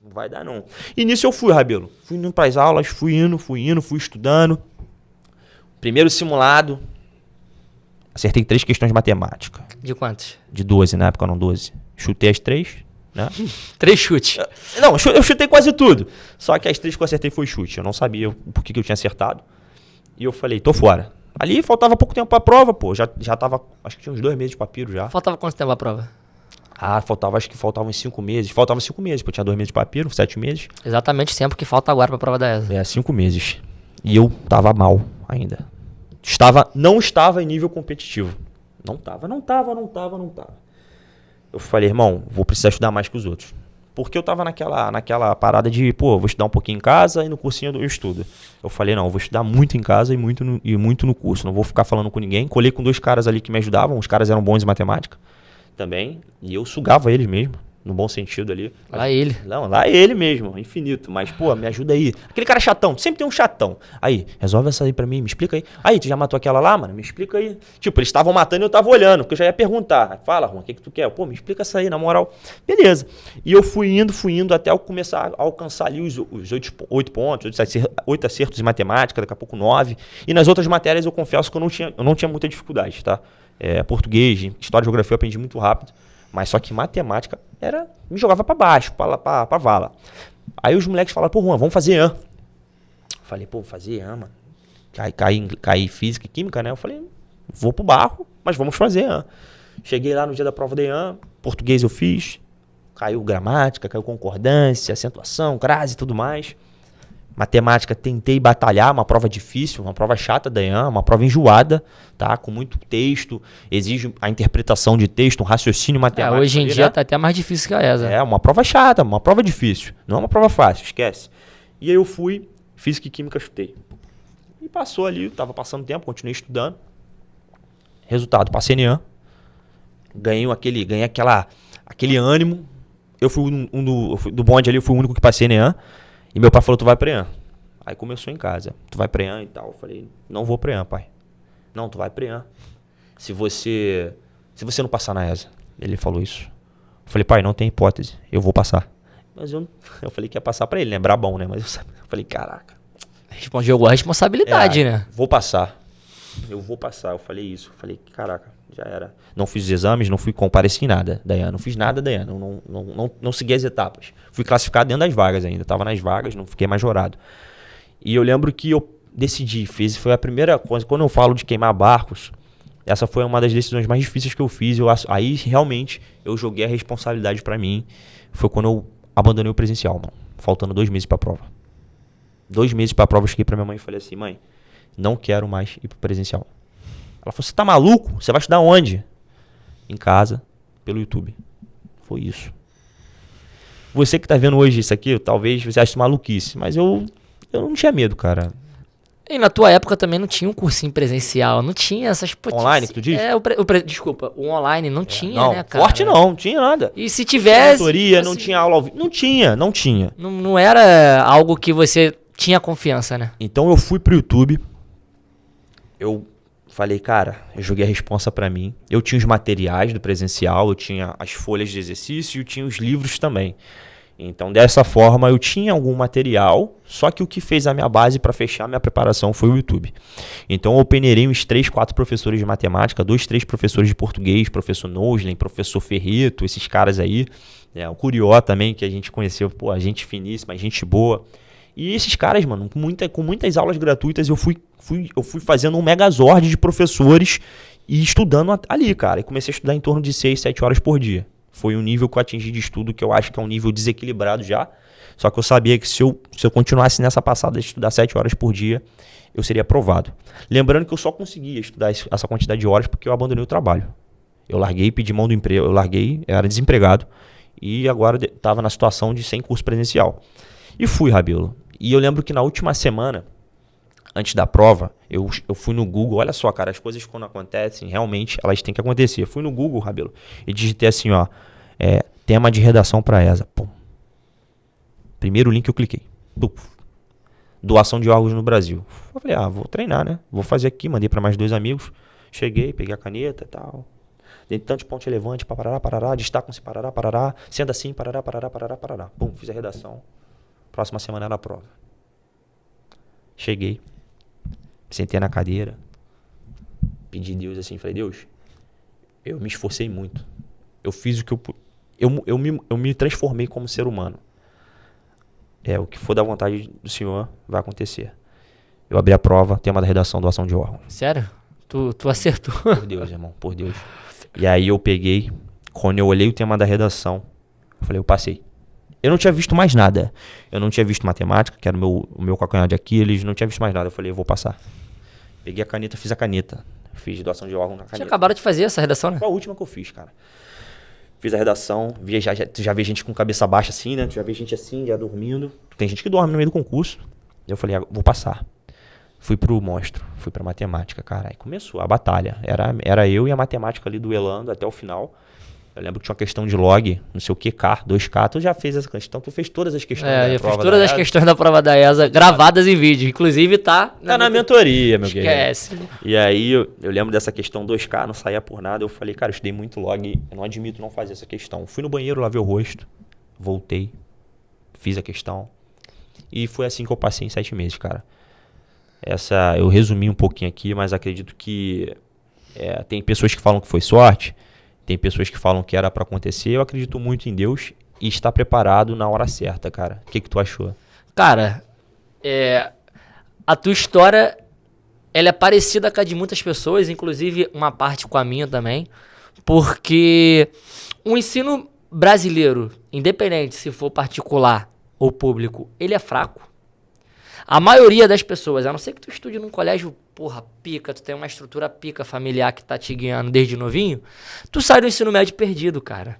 Não vai dar, não. E nisso eu fui, Rabelo. Fui indo pras aulas, fui estudando. Primeiro simulado, acertei 3 questões de matemática. De quantos? De 12, na época não 12. Chutei as 3, né? 3 chutes. Não, eu chutei quase tudo. Só que as 3 que eu acertei foi chute. Eu não sabia por que eu tinha acertado. E eu falei, tô fora. Ali faltava pouco tempo pra prova, pô. Já tava, acho que tinha uns 2 meses de papiro já. Faltava quanto tempo a prova? Acho que faltavam uns 5 meses. Faltavam 5 meses, pô. Tinha 2 meses de papiro, 7 meses. Exatamente o tempo que falta agora pra prova da ESA. 5 meses. E eu tava mal ainda. Não estava em nível competitivo. Não tava. Eu falei, irmão, vou precisar estudar mais que os outros. Porque eu tava naquela parada de, pô, vou estudar um pouquinho em casa e no cursinho eu estudo. Eu falei, não, eu vou estudar muito em casa e muito no curso. Não vou ficar falando com ninguém. Colei com 2 caras ali que me ajudavam. Os caras eram bons em matemática também. E eu sugava eles mesmo, no bom sentido ali. Lá ele. Não, lá ele mesmo, infinito. Mas, pô, me ajuda aí. Aquele cara chatão, sempre tem um chatão. Aí, resolve essa aí pra mim, me explica aí. Aí, tu já matou aquela lá, mano? Me explica aí. Tipo, eles estavam matando e eu tava olhando, porque eu já ia perguntar. Fala, Juan, o que tu quer? Pô, me explica essa aí, na moral. Beleza. E eu fui indo até eu começar a alcançar ali os 8 pontos, 8 acertos em matemática, daqui a pouco 9. E nas outras matérias eu confesso que eu não tinha muita dificuldade, tá? Português, história e geografia eu aprendi muito rápido. Mas só que matemática me jogava pra baixo, pra vala. Aí os moleques falaram, pô, Juan, vamos fazer EAN. Falei, pô, fazer EAN, mano. Caí física e química, né? Eu falei, vou pro barco, mas vamos fazer EAN. Cheguei lá no dia da prova da EAN, português eu fiz, caiu gramática, caiu concordância, acentuação, crase e tudo mais. Matemática, tentei batalhar, uma prova difícil, uma prova chata da EAN, uma prova enjoada, tá? Com muito texto, exige a interpretação de texto, um raciocínio matemático. Hoje em dia tá até mais difícil que a ESA. Uma prova chata, uma prova difícil. Não é uma prova fácil, esquece. E aí eu fui, física e química chutei. E passou ali, tava passando tempo, continuei estudando. Resultado, passei na EAN. Ganhei aquele ânimo. Eu fui do bonde ali, eu fui o único que passei na EAN. E meu pai falou, tu vai pra EAN. Aí começou em casa, tu vai pra EAN e tal. Eu falei, não vou pra EAN, pai. Não, tu vai pra EAN. Se você não passar na ESA. Ele falou isso. Eu falei, pai, não tem hipótese, eu vou passar. Mas eu falei que ia passar pra ele, né? Brabão, né? Mas eu falei, caraca. Jogou a responsabilidade, né? Vou passar. Eu vou passar. Eu falei isso. Eu falei, caraca, já era. Não fiz os exames, não fui comparecer em nada da EAN. Não fiz nada da EAN. Não segui as etapas. Fui classificado dentro das vagas ainda. Tava nas vagas, não fiquei majorado. E eu lembro que eu decidi, foi a primeira coisa. Quando eu falo de queimar barcos, essa foi uma das decisões mais difíceis que eu fiz. Aí realmente eu joguei a responsabilidade pra mim. Foi quando eu abandonei o presencial, mano. Faltando 2 meses pra prova. 2 meses pra prova, eu cheguei pra minha mãe e falei assim, mãe, não quero mais ir pro presencial. Ela falou, você tá maluco? Você vai estudar onde? Em casa, pelo YouTube. Foi isso. Você que tá vendo hoje isso aqui, talvez você ache maluquice, mas eu não tinha medo, cara. E na tua época também não tinha um cursinho presencial, não tinha essas... Online que tu diz? Desculpa, o online não tinha, não, né, cara? Forte não tinha nada. E se tivesse... Tutoria, assim, não tinha aula ao vivo, não tinha. Não era algo que você tinha confiança, né? Então eu fui pro YouTube, eu falei, cara, eu joguei a responsa pra mim. Eu tinha os materiais do presencial, eu tinha as folhas de exercício e eu tinha os livros também. Então, dessa forma, eu tinha algum material, só que o que fez a minha base para fechar a minha preparação foi o YouTube. Então, eu peneirei uns 3, 4 professores de matemática, 2, 3 professores de português, professor Noslen, professor Ferreto, esses caras aí, né, o Curió também, que a gente conheceu, pô, gente finíssima, gente boa. E esses caras, mano, com muitas aulas gratuitas, eu fui fazendo um megazord de professores e estudando ali, cara. E comecei a estudar em torno de 6, 7 horas por dia. Foi um nível que eu atingi de estudo que eu acho que é um nível desequilibrado já. Só que eu sabia que se eu continuasse nessa passada de estudar 7 horas por dia, eu seria aprovado. Lembrando que eu só conseguia estudar essa quantidade de horas porque eu abandonei o trabalho. Eu larguei, pedi mão do emprego, eu era desempregado e agora estava na situação de sem curso presencial. E fui, Rabelo. E eu lembro que na última semana, antes da prova, eu fui no Google. Olha só, cara, as coisas quando acontecem, realmente elas têm que acontecer. Eu fui no Google, Rabelo, e digitei assim, ó, tema de redação para ESA. Pum. Primeiro link eu cliquei. Puf. Doação de órgãos no Brasil. Eu falei, vou treinar, né? Vou fazer aqui, mandei para mais 2 amigos. Cheguei, peguei a caneta e tal. Dentro tanto de ponte relevante, parará, parará, destacam-se, parará, parará, sendo assim, parará, parará, parará, parará. Pum, fiz a redação. Próxima semana era a prova. Cheguei, sentei na cadeira, pedi a Deus assim, falei, Deus, eu me esforcei muito. Eu fiz o que eu me transformei como ser humano. O que for da vontade do Senhor vai acontecer. Eu abri a prova, tema da redação, doação de órgão. Sério? Tu acertou? Por Deus, irmão, por Deus. E aí eu peguei, quando eu olhei o tema da redação, eu falei, eu passei. Eu não tinha visto mais nada. Eu não tinha visto matemática, que era o meu calcanhar de Aquiles, não tinha visto mais nada. Eu falei, eu vou passar. Peguei a caneta, fiz a caneta. Fiz doação de órgão na caneta. Tinha acabado de fazer essa redação, né? Foi a última que eu fiz, cara. Fiz a redação, tu já vê gente com cabeça baixa assim, né? Tu já vê gente assim, já dormindo. Tem gente que dorme no meio do concurso. Eu falei, vou passar. Fui pro monstro, fui pra matemática, cara. Aí começou a batalha. Era eu e a matemática ali duelando até o final. Eu lembro que tinha uma questão de log, não sei o que, K, 2K. Tu já fez essa questão, tu fez todas as questões da eu prova fiz todas as questões da prova da ESA gravadas em vídeo. Inclusive tá na mentoria, meu guerreiro. Esquece. E aí eu lembro dessa questão 2K, não saía por nada. Eu falei, cara, eu estudei muito log, eu não admito não fazer essa questão. Fui no banheiro, lavei o rosto, voltei, fiz a questão. E foi assim que eu passei em 7 meses, cara. Eu resumi um pouquinho aqui, mas acredito que tem pessoas que falam que foi sorte, tem pessoas que falam que era pra acontecer. Eu acredito muito em Deus e estar preparado na hora certa, cara. O que tu achou? Cara, a tua história, ela é parecida com a de muitas pessoas, inclusive uma parte com a minha também, porque o ensino brasileiro, independente se for particular ou público, ele é fraco. A maioria das pessoas, a não ser que tu estude num colégio, porra, pica, tu tem uma estrutura pica familiar que tá te guiando desde novinho, tu sai do ensino médio perdido, cara.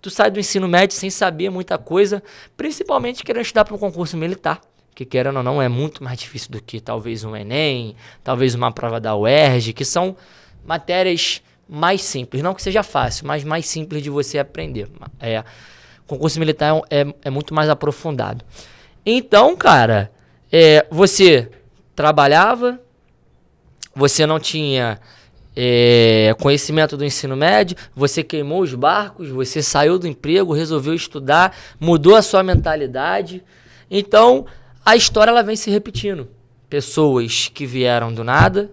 Tu sai do ensino médio sem saber muita coisa, principalmente querendo estudar para um concurso militar, que querendo ou não é muito mais difícil do que talvez um Enem, talvez uma prova da UERJ, que são matérias mais simples, não que seja fácil, mas mais simples de você aprender. Concurso militar é muito mais aprofundado. Então, cara, você trabalhava, você não tinha conhecimento do ensino médio, você queimou os barcos, você saiu do emprego, resolveu estudar, mudou a sua mentalidade. Então, a história ela vem se repetindo. Pessoas que vieram do nada,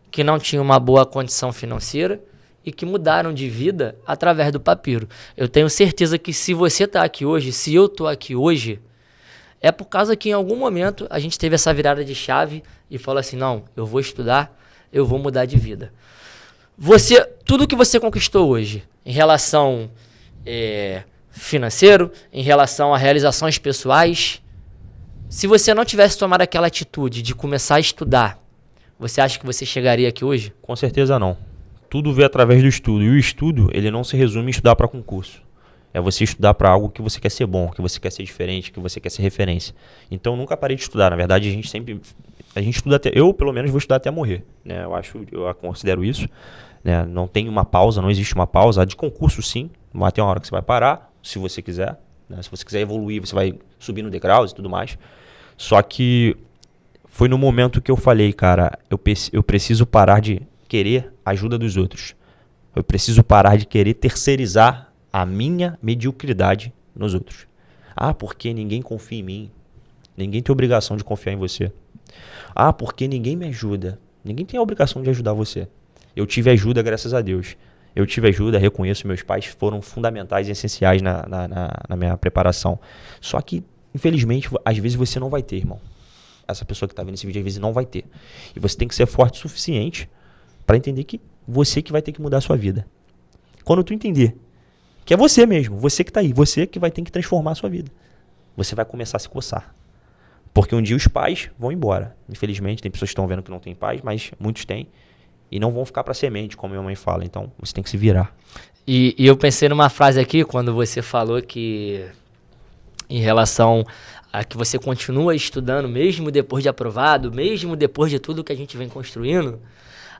que não tinham uma boa condição financeira e que mudaram de vida através do papiro. Eu tenho certeza que se você está aqui hoje, se eu estou aqui hoje, é por causa que em algum momento a gente teve essa virada de chave e falou assim, não, eu vou estudar, eu vou mudar de vida. Tudo que você conquistou hoje, em relação financeiro, em relação a realizações pessoais, se você não tivesse tomado aquela atitude de começar a estudar, você acha que você chegaria aqui hoje? Com certeza não. Tudo vem através do estudo. E o estudo, ele não se resume em estudar para concurso. É você estudar para algo que você quer ser bom, que você quer ser diferente, que você quer ser referência. Então, eu nunca parei de estudar. Na verdade, a gente estuda até... Eu, pelo menos, vou estudar até morrer. Né? Eu considero isso. Né? Não tem uma pausa, não existe uma pausa. De concurso, sim. Vai ter uma hora que você vai parar, se você quiser. Né? Se você quiser evoluir, você vai subir no degraus e tudo mais. Só que foi no momento que eu falei, cara, eu preciso parar de querer a ajuda dos outros. Eu preciso parar de querer terceirizar a minha mediocridade nos outros. Porque ninguém confia em mim. Ninguém tem obrigação de confiar em você. Porque ninguém me ajuda. Ninguém tem a obrigação de ajudar você. Eu tive ajuda, graças a Deus. Eu tive ajuda, reconheço, meus pais foram fundamentais e essenciais na minha preparação. Só que, infelizmente, às vezes você não vai ter, irmão. Essa pessoa que está vendo esse vídeo, às vezes não vai ter. E você tem que ser forte o suficiente para entender que você que vai ter que mudar a sua vida. Quando tu entender que é você mesmo, você que está aí, você que vai ter que transformar a sua vida, você vai começar a se coçar. Porque um dia os pais vão embora. Infelizmente, tem pessoas que estão vendo que não tem pais, mas muitos têm. E não vão ficar para semente, como minha mãe fala. Então, você tem que se virar. E eu pensei numa frase aqui, quando você falou que, em relação a que você continua estudando, mesmo depois de aprovado, mesmo depois de tudo que a gente vem construindo,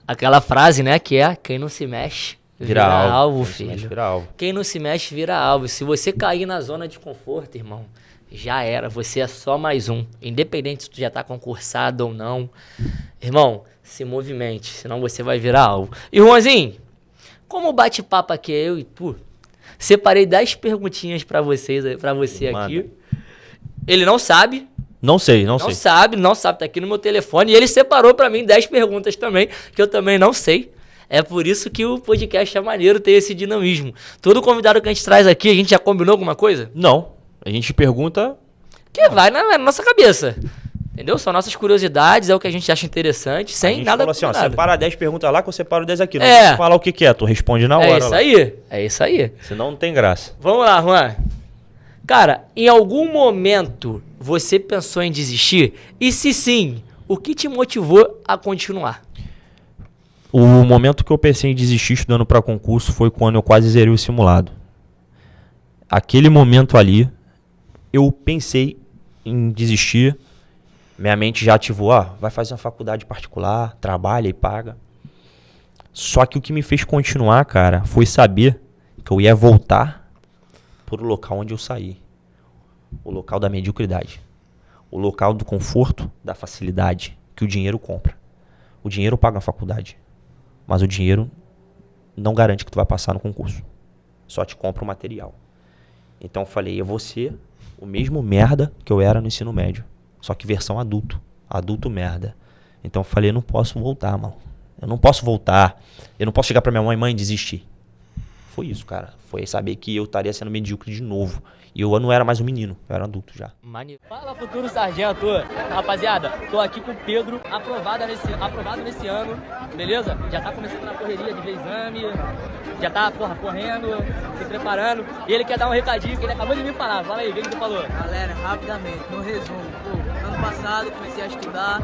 aquela frase, né, que é, quem não se mexe, vira alvo, filho. Quem não se mexe, vira alvo. Se você cair na zona de conforto, irmão, já era. Você é só mais um. Independente se tu já tá concursado ou não. Irmão, se movimente, senão você vai virar alvo. E, Juanzinho, Como o bate-papo aqui é eu e tu, separei 10 perguntinhas pra você Manda. aqui. Ele não sabe. Não sei. Não sabe, tá aqui no meu telefone. E ele separou pra mim 10 perguntas também, que eu também não sei. É por isso que o podcast é maneiro ter esse dinamismo. Todo convidado que a gente traz aqui, a gente já combinou alguma coisa? Não. A gente pergunta... Que vai na nossa cabeça. Entendeu? São nossas curiosidades, é o que a gente acha interessante, A sem gente nada falou assim, ó, combinado. separa 10 perguntas lá que eu separo 10 aqui. Não É. precisa falar o que é, tu responde na hora. É isso lá. aí, é isso aí. Senão não tem graça. Vamos lá, Juan. Cara, em algum momento você pensou em desistir? E se sim, o que te motivou a continuar? O momento que eu pensei em desistir estudando para concurso foi quando eu quase zerei o simulado. Aquele momento ali, eu pensei em desistir. Minha mente já ativou, vai fazer uma faculdade particular, trabalha e paga. Só que o que me fez continuar, cara, foi saber que eu ia voltar pro local onde eu saí. O local da mediocridade. O local do conforto, da facilidade, que o dinheiro compra. O dinheiro paga a faculdade. Mas o dinheiro não garante que tu vai passar no concurso. Só te compra o material. Então eu falei, eu vou ser o mesmo merda que eu era no ensino médio. Só que versão adulto. Adulto merda. Então eu falei, eu não posso voltar, mano. Eu não posso voltar. Eu não posso chegar pra minha mãe e desistir. Foi isso, cara. Foi saber que eu estaria sendo medíocre de novo. E eu não era mais um menino, eu era adulto já. Fala, futuro sargento. Rapaziada, tô aqui com o Pedro, aprovado nesse ano, beleza? Já tá começando na correria de ver exame, já tá, correndo, se preparando. E ele quer dar um recadinho que ele acabou de me falar. Fala aí, o que ele falou? Galera, rapidamente, no resumo, ano passado comecei a estudar,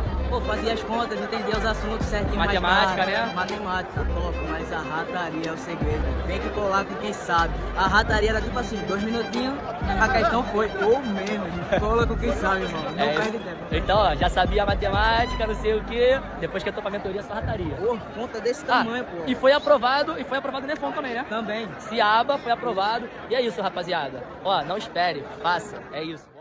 fazia as contas, entendia os assuntos certinho. Matemática, mais né? Matemática, top, mas a rataria é o segredo. Tem que colar com quem sabe. A rataria era tipo assim, 2 minutinhos, a questão foi, ou menos. Cola com quem sabe, irmão. Não perde tempo. Então, ó, já sabia matemática, não sei o quê. Depois que eu tô pra mentoria, só rataria. Conta desse tamanho, pô. E foi aprovado no Nefon também, né? Também. Ciaba foi aprovado. E é isso, rapaziada. Ó, não espere, faça. É isso.